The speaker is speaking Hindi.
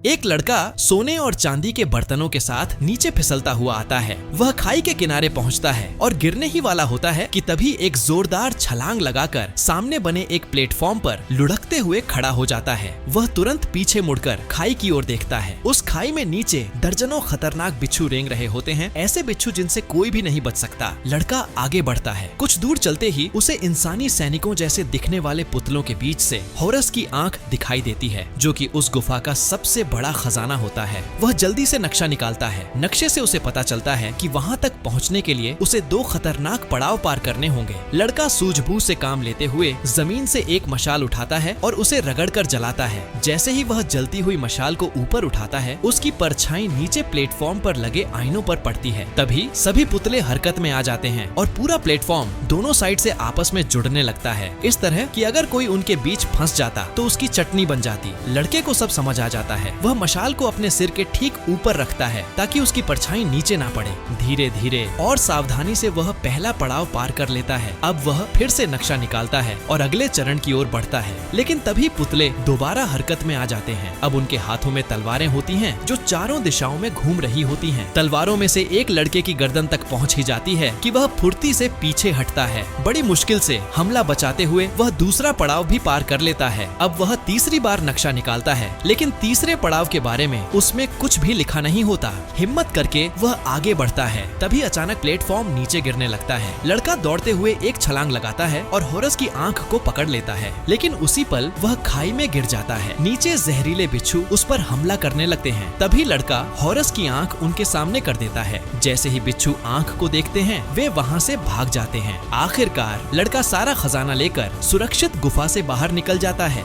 एक लड़का सोने और चांदी के बर्तनों के साथ नीचे फिसलता हुआ आता है। वह खाई के किनारे पहुंचता है और गिरने ही वाला होता है कि तभी एक जोरदार छलांग लगाकर सामने बने एक प्लेटफॉर्म पर लुढ़कते हुए खड़ा हो जाता है। वह तुरंत पीछे मुड़कर खाई की ओर देखता है। उस खाई में नीचे दर्जनों खतरनाक बिच्छू रेंग रहे होते हैं, ऐसे बिच्छू जिनसे कोई भी नहीं बच सकता। लड़का आगे बढ़ता है। कुछ दूर चलते ही उसे इंसानी सैनिकों जैसे दिखने वाले पुतलों के बीच से होरस की आंख दिखाई देती है, जो कि उस गुफा का सबसे बड़ा खजाना होता है। वह जल्दी से नक्शा निकालता है। नक्शे से उसे पता चलता है कि वहाँ तक पहुँचने के लिए उसे 2 खतरनाक पड़ाव पार करने होंगे। लड़का सूझबूझ से काम लेते हुए जमीन से एक मशाल उठाता है और उसे रगड़कर जलाता है। जैसे ही वह जलती हुई मशाल को ऊपर उठाता है, उसकी परछाई नीचे प्लेटफॉर्म पर लगे आईनों पर पड़ती है। तभी सभी पुतले हरकत में आ जाते हैं और पूरा प्लेटफॉर्म दोनों साइड से आपस में जुड़ने लगता है, इस तरह कि अगर कोई उनके बीच फंस जाता तो उसकी चटनी बन जाती। लड़के को सब समझ आ जाता है। वह मशाल को अपने सिर के ठीक ऊपर रखता है ताकि उसकी परछाई नीचे ना पड़े। धीरे धीरे और सावधानी से वह पहला पड़ाव पार कर लेता है। अब वह फिर से नक्शा निकालता है और अगले चरण की ओर बढ़ता है, लेकिन तभी पुतले दोबारा हरकत में आ जाते हैं। अब उनके हाथों में तलवारें होती हैं जो चारों दिशाओं में घूम रही होती हैं। तलवारों में से एक लड़के की गर्दन तक पहुंच ही जाती है कि वह फुर्ती से पीछे हटता है। बड़ी मुश्किल से हमला बचाते हुए वह दूसरा पड़ाव भी पार कर लेता है। अब वह तीसरी बार नक्शा निकालता है, लेकिन तीसरे पड़ाव के बारे में उसमें कुछ भी लिखा नहीं होता। हिम्मत करके वह आगे बढ़ता है। तभी अचानक प्लेटफॉर्म नीचे गिरने लगता है। लड़का दौड़ते हुए एक छलांग लगाता है और होरस की आंख को पकड़ लेता है, लेकिन उसी पल वह खाई में गिर जाता है। नीचे जहरीले बिच्छू उस पर हमला करने लगते हैं। तभी लड़का होरस की आंख उनके सामने कर देता है। जैसे ही बिच्छू आंख को देखते हैं, वे वहाँ से भाग जाते हैं। आखिरकार लड़का सारा खजाना लेकर सुरक्षित गुफा से बाहर निकल जाता है।